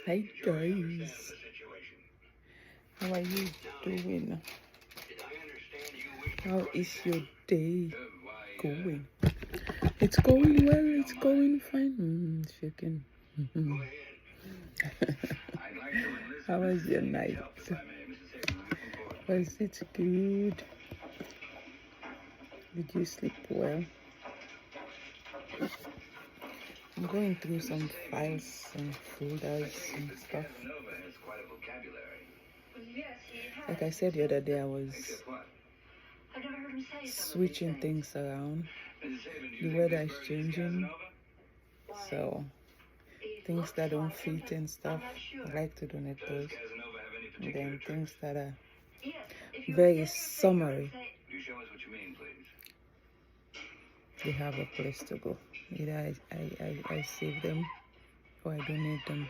Hi guys, how are you doing? How is your day going? It's going well, it's going fine. Shaking. How was your night? Was it good? Did you sleep well? I'm going through some files and folders and stuff. Like I said the other day, I was switching things around. The weather is changing, so things that don't fit and stuff, I like to donate those. And then things that are very summery, they have a place to go. Either I save them or I donate them.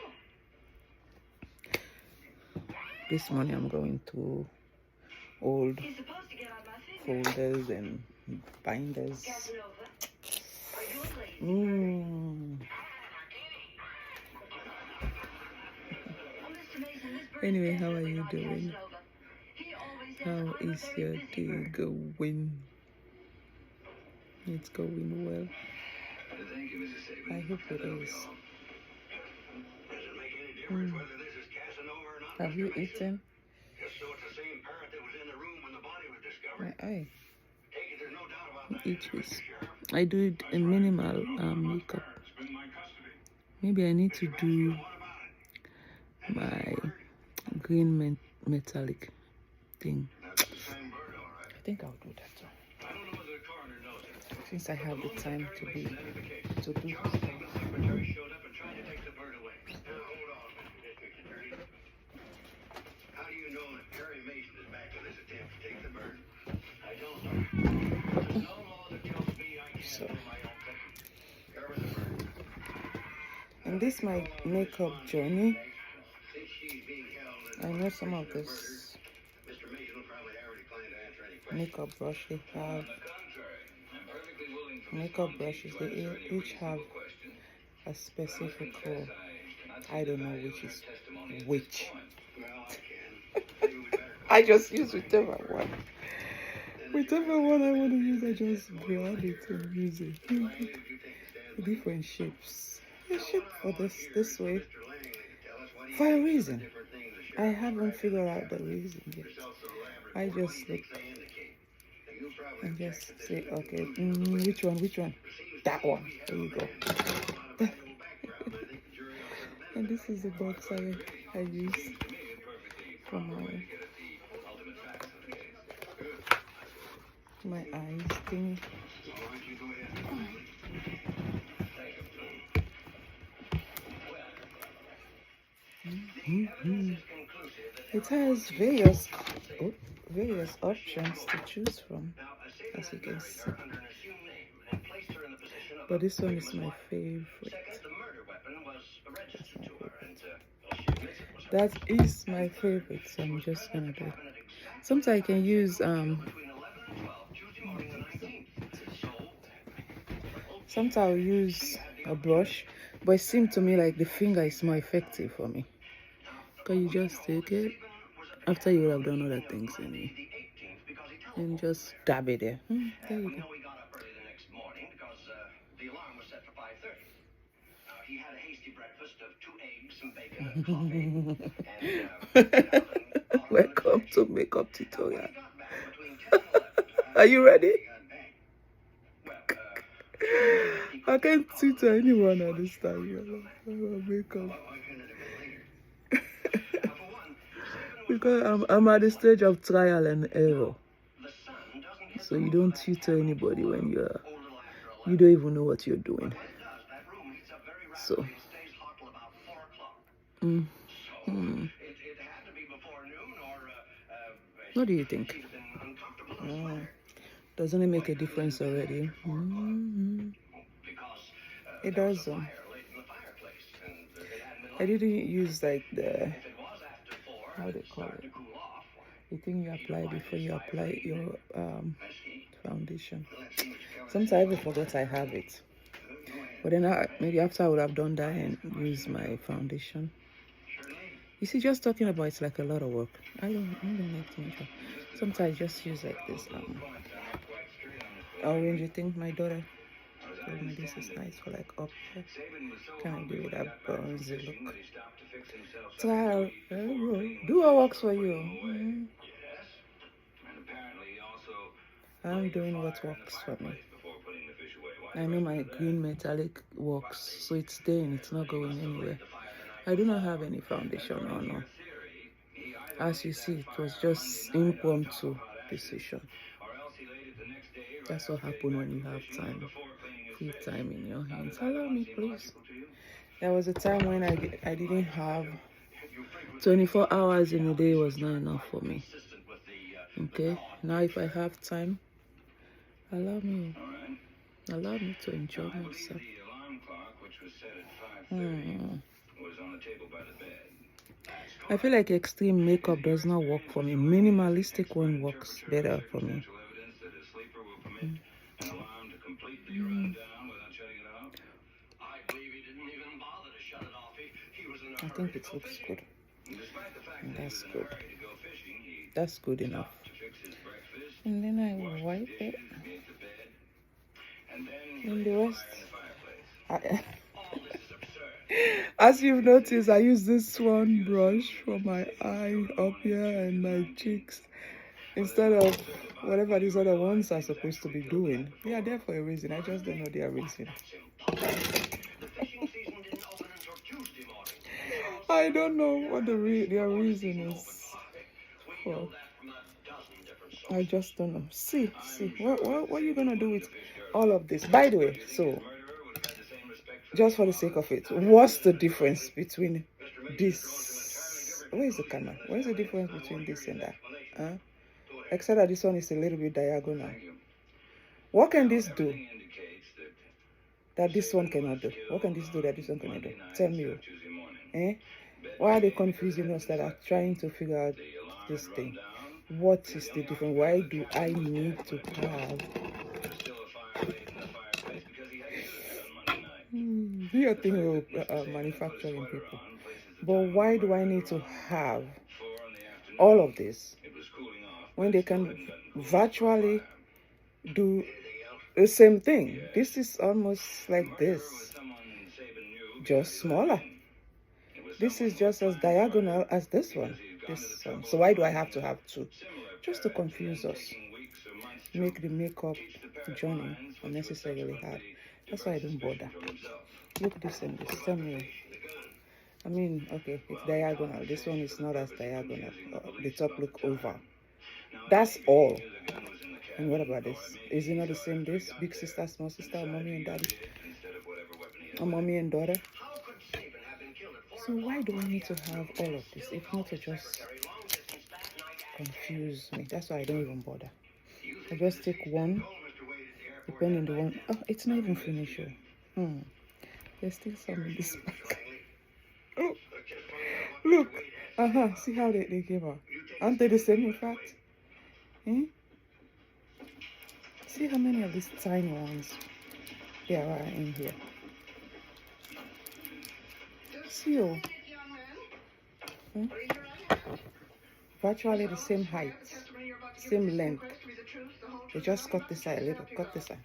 This morning I'm going through old folders and binders. Anyway, how are you doing? How is your day going? It's going well. I hope it is. Have you eaten? My eye. Eat this. I do it in minimal makeup. Maybe I need to do my green metallic thing. I think I'll do that too. Since I have the time to do stuff. So, and this my makeup journey. I know some of this makeup brush they have. Makeup brushes, they each have a specific color. I don't know which is which. I just use whichever one. Whichever one I want to use, I just grab it and use it. Different shapes. A shape for this way for a reason. I haven't figured out the reason yet. I just look and just say, okay, which one? That one. There you go. And this is the box I use for my eyes thing. It has various options to choose from, as you can see. But this one is my favorite. That is my favorite, so I'm just gonna do it. Sometimes I can use sometimes I'll use a brush, but it seems to me like the finger is more effective for me. Because you just take it after you have done other things in it and just dab it there. There you go. Welcome to makeup tutorial. Are you ready? I can't tutor anyone at this time. Makeup. Because I'm at the stage of trial and error. So you don't tutor anybody when you don't even know what you're doing. So what do you think? Doesn't it make a difference already? It does. I didn't use like the, how do you call it? The thing you apply before you apply your foundation. Sometimes I even forget I have it. But then maybe after I would have done that and use my foundation. You see, just talking about it's like a lot of work. I don't make too much. Sometimes I just use like this orange thing. My daughter told me this is nice for like up here. Can I do with that bronzy look? Trial, do what works for you. I'm doing what works for me. I know my green metallic works, so it's staying, it's not going anywhere. I do not have any foundation on. No. As you see, it was just impromptu decision. That's what happens when you have time, free time in your hands. Allow me, please. There was a time when I didn't have 24 hours in a day was not enough for me. Okay, now if I have time, allow me to enjoy myself. I feel like extreme makeup does not work for me. Minimalistic one works better for me. I think it looks good. And that's good. That's good enough. And then I wipe it. And the rest, as you've noticed, I use this one brush for my eye up here and my cheeks instead of whatever these other ones are supposed to be doing. They are there for a reason. I just don't know their reason. I don't know what their reason is for. I just don't know. See, what are you gonna do with all of this? By the way, so just for the sake of it, what's the difference between this? Where is the camera? What is the difference between this and that? Except that this one is a little bit diagonal. What can this do that this one cannot do? What can this do that this one cannot do? Tell me. Why are they confusing us that are trying to figure out this thing? What is the difference? Why do I need to have? Do your thing with manufacturing people. But why do I need to have all of this when they can virtually do the same thing? This is almost like this, just smaller. This is just as diagonal as this one. So why do I have to have two? Just to confuse us, make the makeup journey unnecessarily hard. That's why I don't bother. Look this and this. Tell me. I mean, okay, it's diagonal. This one is not as diagonal. The top look oval. That's all. And what about this? Is it not the same? This big sister, small sister, mommy and daddy, or mommy and daughter? So why do I need to have all of this? If not to just confuse me. That's why I don't even bother. I just take one, depending on the one. Oh, it's not even finished. There's still some in this pack. Oh, look. See how they came out. Aren't they the same in fact? See how many of these tiny ones there are in here. See you. Virtually the same height, same length. They just cut this side a little, cut this side.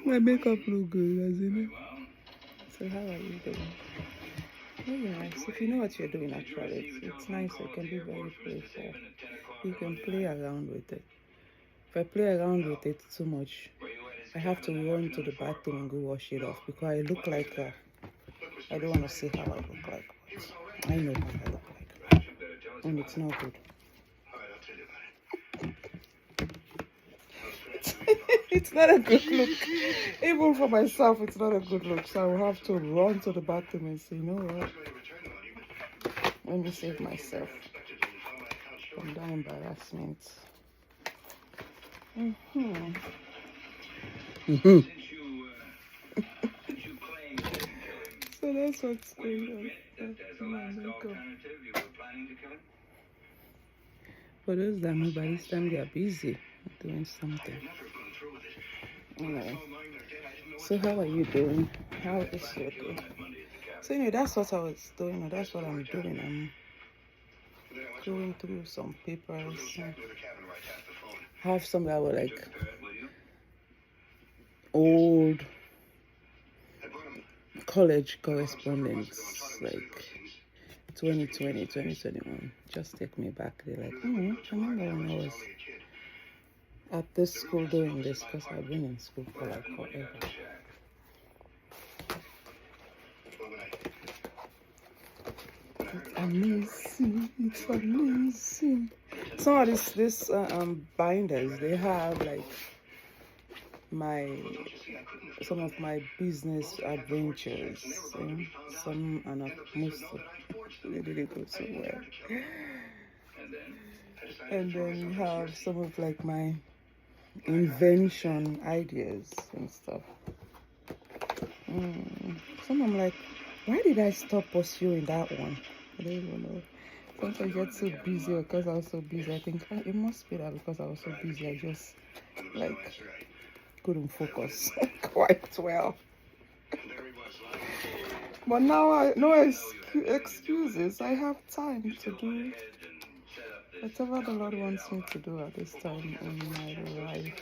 My makeup look good, doesn't it? So how are you doing? Very nice. If you know what you're doing actually, it's nice. It can be very playful. You can play around with it. If I play around with it too much, I have to run to the bathroom and go wash it off because I look like I don't want to see how I look like, but I know how I look like, and it's not good. It's not a good look. Even for myself, it's not a good look. So I will have to run to the bathroom and say, you know what? Let me save myself from that embarrassment. So that's what's going on. For those that know, by this time they are busy doing something. Anyway, so how are you doing? How is your day? So anyway, that's what I was doing, or that's what I'm doing. I'm going through some papers. I have some that were like old college correspondence, like 2020, 2021. Just take me back. They're like, I remember when I was at this school doing this, because I've been in school for like forever. Amazing, it's amazing. Some of this binders, they have like some of my business adventures. Some are not, most of they didn't go so well. And then you have some of like my invention ideas and stuff. Some I'm like, why did I stop pursuing that one? I don't even know. Sometimes I get so busy, or because I was so busy, I think it must be that because I was so busy, I just like couldn't focus quite well. But now no excuses. I have time to do whatever the Lord wants me to do at this time in my life.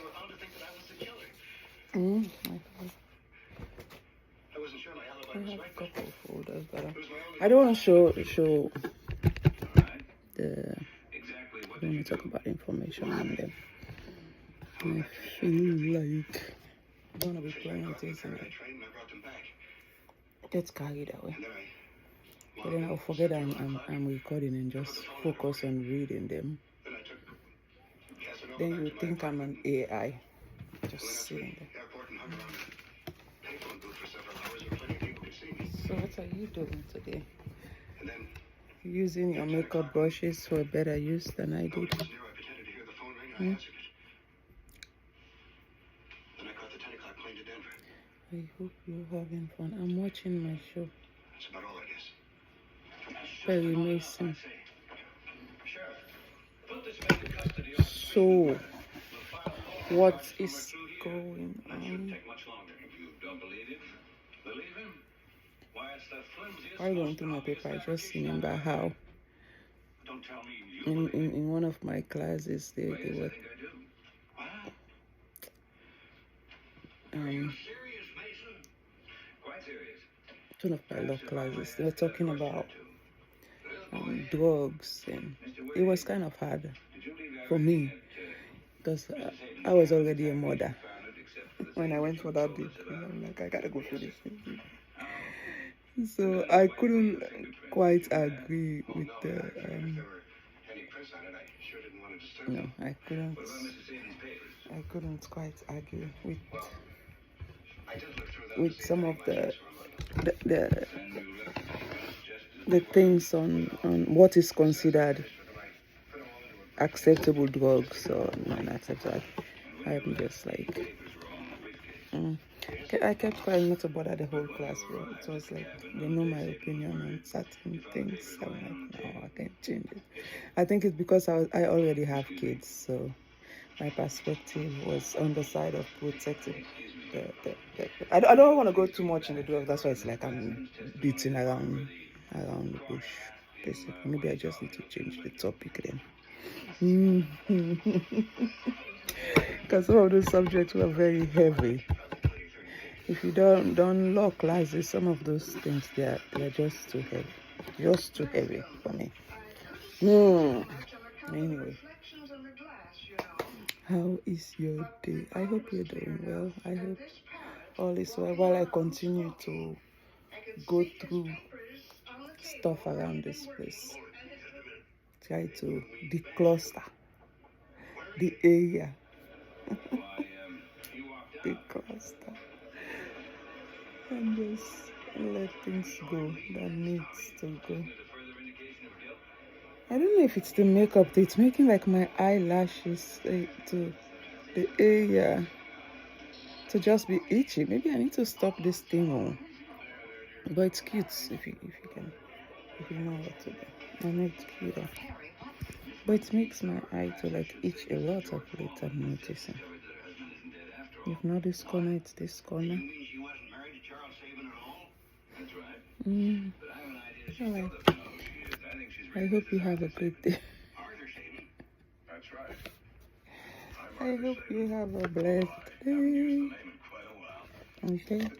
I have a couple of folders that I don't want to show the. I don't want to talk about information on them. I feel like I don't want to be playing this and it gets carried away. But then I'll forget I'm recording and just focus on reading them. Then you think I'm an AI, just sitting there. So what are you doing today? Using your makeup brushes for a better use than I did. I hope you're having fun. I'm watching my show. Very amazing. So, what is going on? While going through my paper, I just remember how in one of my classes they were one of my law classes, they were talking about drugs, and it was kind of hard for me because I was already a mother when I went for that degree. I'm like, I gotta go for this thing. So I couldn't quite agree with the no, I couldn't quite agree with some of the things on what is considered acceptable drugs or non-acceptable. I'm just like I kept trying not to bother the whole class, but it was like they know my opinion on certain things. I'm like, no, I can't change it. I think it's because I already have kids, so my perspective was on the side of protecting I don't want to go too much in the drug. That's why it's like I'm beating around the bush, basically. Maybe I just need to change the topic then. Because some of those subjects were very heavy. If you don't law classes, some of those things they're just too heavy for me. Anyway, how is your day? I hope you're doing well. I hope all is well while I continue to go through stuff around this place. Try to decluster the area. Decluster. And just let things go that needs to go. I don't know if it's the makeup. It's making like my eyelashes to the area to just be itchy. Maybe I need to stop this thing. But it's cute if you know what to do. I know it's cute. But it makes my eye to like itch a lot of late, I'm noticing. If not this corner, it's this corner. Alright. I hope you have a good day. I hope you have a blessed day. Okay.